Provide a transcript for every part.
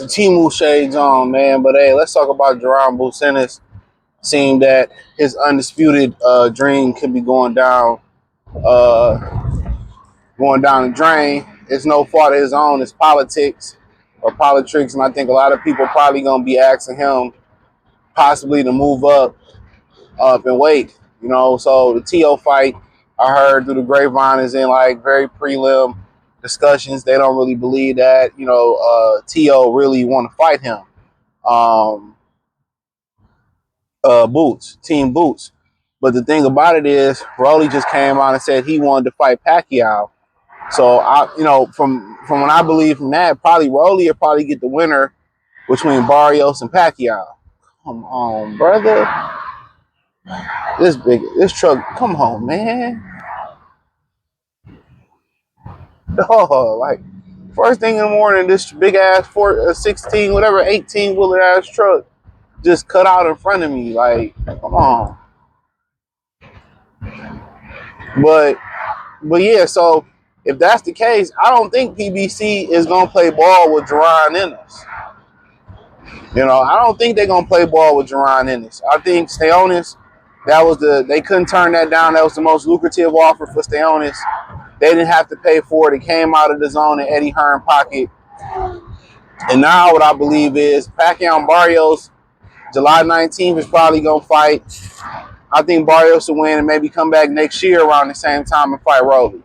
the Timu shades on, man. But hey, let's talk about Jaron Ennis. Seeing that his undisputed dream could be going down the drain. It's no fault of his own. It's politics or politics, and I think a lot of people probably gonna be asking him possibly to move up in weight. You know, so the TO fight I heard through the grapevine is in like very prelim discussions. They don't really believe that TO really want to fight him. Team Boots. But the thing about it is, Rolly just came out and said he wanted to fight Pacquiao. So from what I believe from that, probably Rolly will probably get the winner between Barrios and Pacquiao. Come on, brother. This truck, come on, man. Oh, like first thing in the morning, this big ass 16, whatever, 18 wheeler ass truck just cut out in front of me. Like, come on. But yeah, so if that's the case, I don't think PBC is gonna play ball with Jaron Ennis. You know, I don't think they're gonna play ball with Jaron Ennis. I think Stayonis, they couldn't turn that down. That was the most lucrative offer for Stayonis. They didn't have to pay for it. It came out of the zone in Eddie Hearn pocket. And now what I believe is Pacquiao and Barrios, July 19th is probably gonna fight. I think Barrios will win and maybe come back next year around the same time and fight Rolly.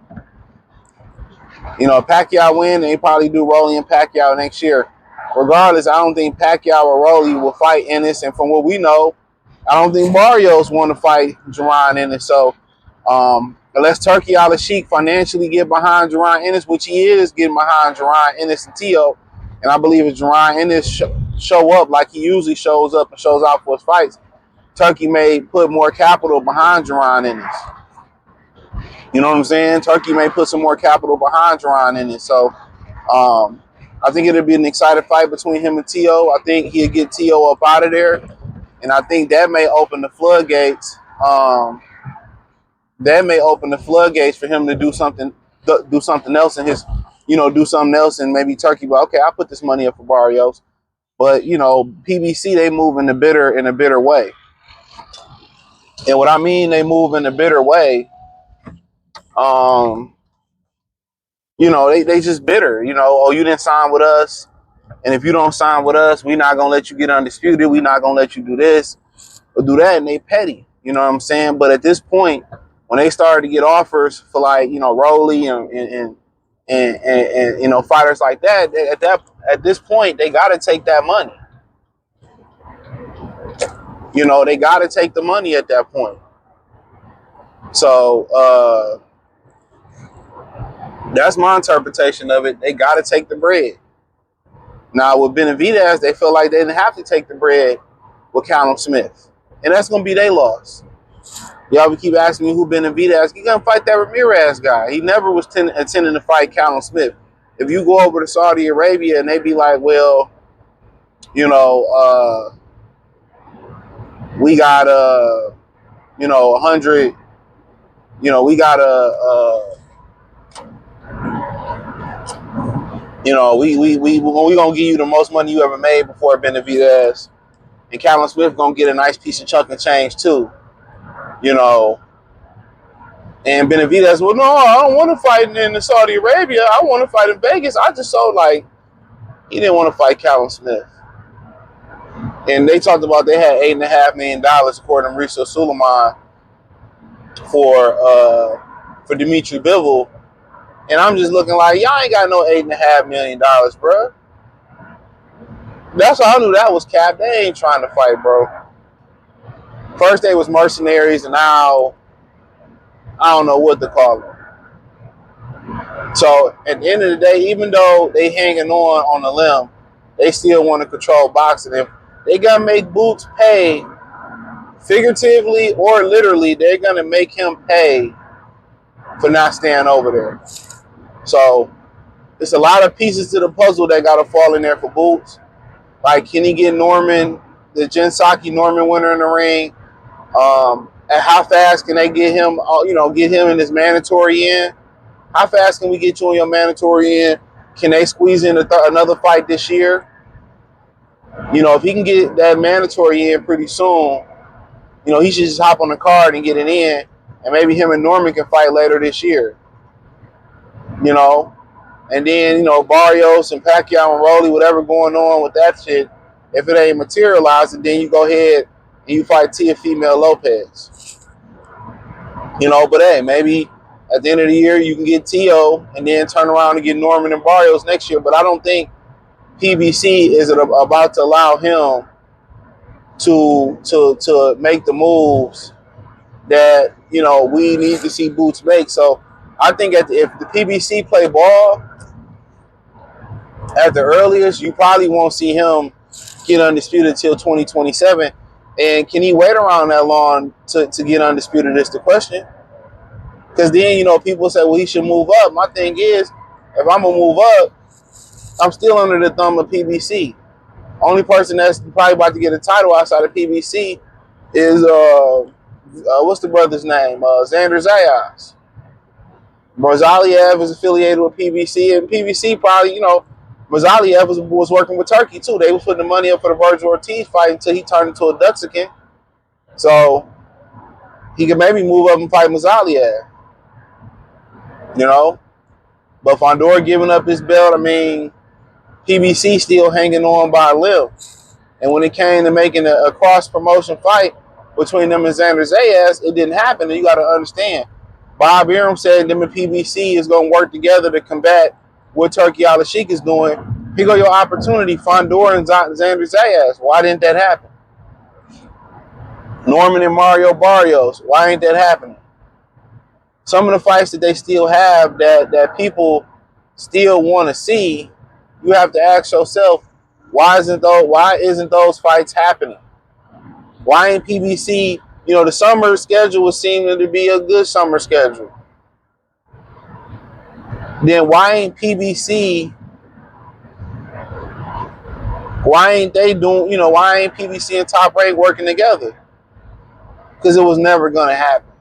You know, if Pacquiao win, they probably do Rolly and Pacquiao next year. Regardless, I don't think Pacquiao or Rolly will fight Ennis. And from what we know, I don't think Barrios want to fight Jaron Ennis. So unless Turkey Al-Sheikh financially get behind Jaron Ennis, which he is getting behind Jaron Ennis and Tio, and I believe if Jaron Ennis show up like he usually shows up and shows out for his fights, Turkey may put more capital behind Jaron Ennis. You know what I'm saying? Turkey may put some more capital behind Jaron Ennis. So I think it'll be an exciting fight between him and T.O. I think he'll get T.O. up out of there. And I think that may open the floodgates. That may open the floodgates for him to do something else in his, do something else, and maybe Turkey, but okay, I'll put this money up for Barrios. But PBC, they move in a bitter way. And what I mean they move in a bitter way, they just bitter, oh, you didn't sign with us. And if you don't sign with us, we're not going to let you get undisputed. We're not going to let you do this or do that. And they petty, you know what I'm saying? But at this point, when they started to get offers for Rolly and fighters like that, at this point, they got to take that money. They got to take the money at that point. So that's my interpretation of it. They got to take the bread. Now, with Benavidez, they feel like they didn't have to take the bread with Callum Smith. And that's going to be their loss. Y'all keep asking me who Benavidez. He's going to fight that Ramirez guy. He never was intending to fight Callum Smith. If you go over to Saudi Arabia and they be like, well, we got 100, we got we gonna give you the most money you ever made before Benavidez, and Callum Smith gonna get a nice piece of chunk of change too, And Benavidez, well, no, I don't want to fight in Saudi Arabia. I want to fight in Vegas. I just saw he didn't want to fight Callum Smith, and they talked about they had $8.5 million according to Rizzo Suleiman for Dimitri Bivol. And I'm just looking like, y'all ain't got no $8.5 million, bro. That's how I knew that was cap. They ain't trying to fight, bro. First they was mercenaries, and now I don't know what to call them. So at the end of the day, even though they hanging on the limb, they still want to control boxing. If they gonna make Boots pay, figuratively or literally, they're gonna make him pay for not staying over there. So it's a lot of pieces to the puzzle that got to fall in there for Boots. Like, can he get Norman, the Jensaki Norman winner in the ring? And how fast can they get him, get him in his mandatory in? How fast can we get you in your mandatory in? Can they squeeze in another fight this year? You know, if he can get that mandatory in pretty soon, you know, he should just hop on the card and get it in, and maybe him and Norman can fight later this year. You know, and then, you know, Barrios and Pacquiao and Rolly, whatever going on with that shit, if it ain't materialized, then you go ahead and you fight Teofimo Lopez. You know, but hey, maybe at the end of the year you can get Teo and then turn around and get Norman and Barrios next year. But I don't think PBC is about to allow him to make the moves that, you know, we need to see Boots make. So I think if the PBC play ball at the earliest, you probably won't see him get undisputed till 2027. And can he wait around that long to get undisputed is the question. Because then, you know, people say, well, he should move up. My thing is, if I'm going to move up, I'm still under the thumb of PBC. Only person that's probably about to get a title outside of PBC is, what's the brother's name? Xander Zayas. Brazaliev is affiliated with PBC, and PBC probably, you know, Brazaliev was working with Turkey too. They was putting the money up for the Virgil Ortiz fight until he turned into a Duxican. So he could maybe move up and fight Brazaliev, you know. But Fondor giving up his belt, I mean, PBC still hanging on by a limb. And when it came to making a cross-promotion fight between them and Xander Zayas, it didn't happen. And you got to understand, Bob Arum said them and PBC is going to work together to combat what Turkey Al-Sheikh is doing. Here go your opportunity, Fondor and Xander Zayas. Why didn't that happen? Norman and Mario Barrios. Why ain't that happening? Some of the fights that they still have that people still want to see, you have to ask yourself, why isn't those fights happening? Why ain't PBC, you know, the summer schedule was seeming to be a good summer schedule. Then why ain't PBC, why ain't they doing, you know, why ain't PBC and Top Rank working together? Because it was never going to happen.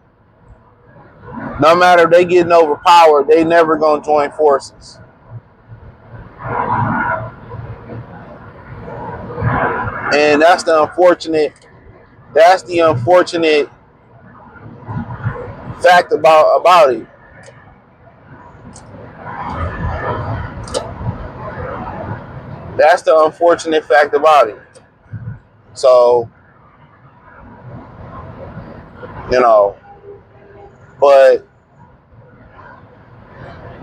No matter if they getting overpowered, they never going to join forces. And that's the unfortunate fact about it. That's the unfortunate fact about it. So, you know, but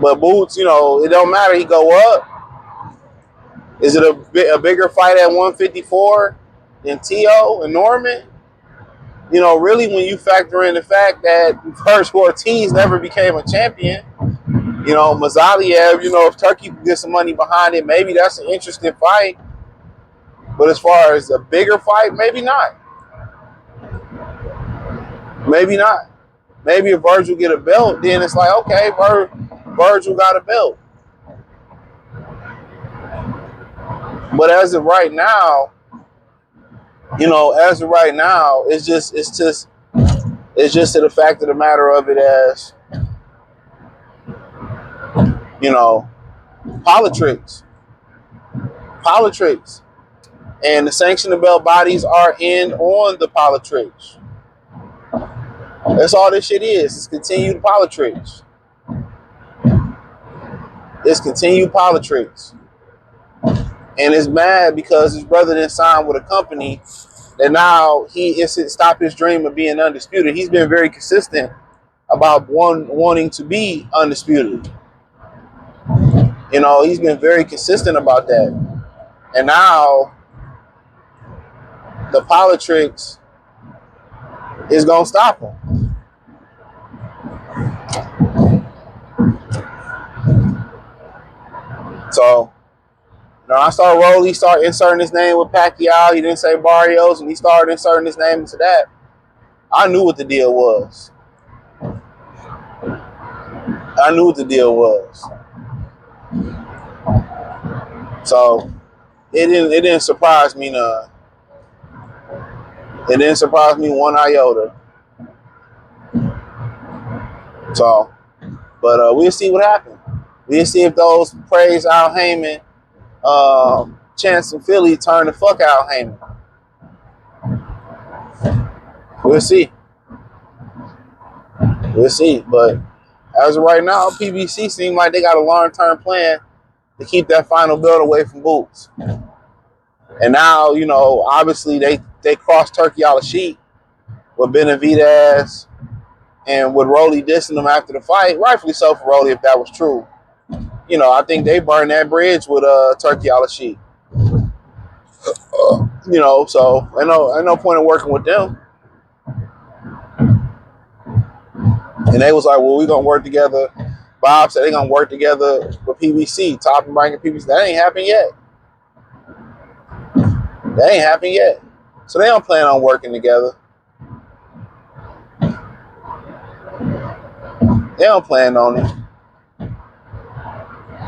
Boots, you know, it don't matter. He go up. Is it a bigger fight at 154 than Teo and Norman? You know, really, when you factor in the fact that Virgil Ortiz never became a champion, you know, Mazaliev, you know, if Turkey can get some money behind it, maybe that's an interesting fight. But as far as a bigger fight, maybe not. Maybe not. Maybe if Virgil get a belt, then it's like, okay, Virgil got a belt. But as of right now, you know, it's just to the fact of the matter of it as, you know, politics. And the sanctioning belt bodies are in on the politics. That's all this shit is. It's continued politics. It's continued politics. And it's mad because his brother didn't sign with a company that now he instant stop his dream of being undisputed. He's been very consistent about wanting to be undisputed. You know, he's been very consistent about that. And now the politics is going to stop him. So, you know, I saw Rolly start inserting his name with Pacquiao. He didn't say Barrios, and he started inserting his name into that. I knew what the deal was. So it didn't surprise me none. It didn't surprise me one iota. So, but we'll see what happens. We'll see if those praise Al Heyman Chance and Philly turn the fuck out Heyman. We'll see. We'll see. But as of right now, PBC seems like they got a long-term plan to keep that final belt away from Boots. And now, you know, obviously they crossed turkey out of sheet with Benavidez and with Rolly dissing them after the fight. Rightfully so for Rolly if that was true. You know, I think they burned that bridge with Turkey out of sheet. You know, so I no point in working with them. And they was like, well, we're gonna work together. Bob said they're gonna work together with PBC, top and ranking PBC. That ain't happened yet. That ain't happened yet. So they don't plan on working together. They don't plan on it.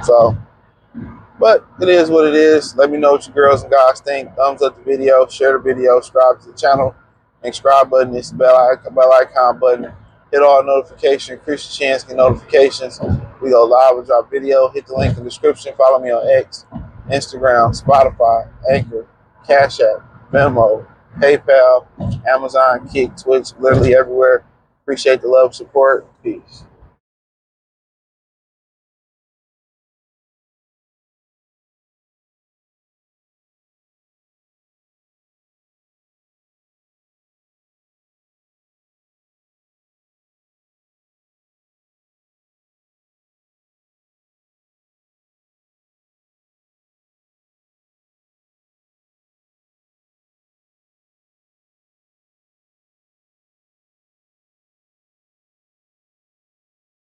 So, but it is what it is. Let me know what you girls and guys think. Thumbs up the video, share the video, subscribe to the channel. And subscribe button is the bell icon button. Hit all notifications, increase your chance to get notifications. We go live and drop video. Hit the link in the description. Follow me on X, Instagram, Spotify, Anchor, Cash App, Venmo, PayPal, Amazon, Kick, Twitch, literally everywhere. Appreciate the love, support. Peace.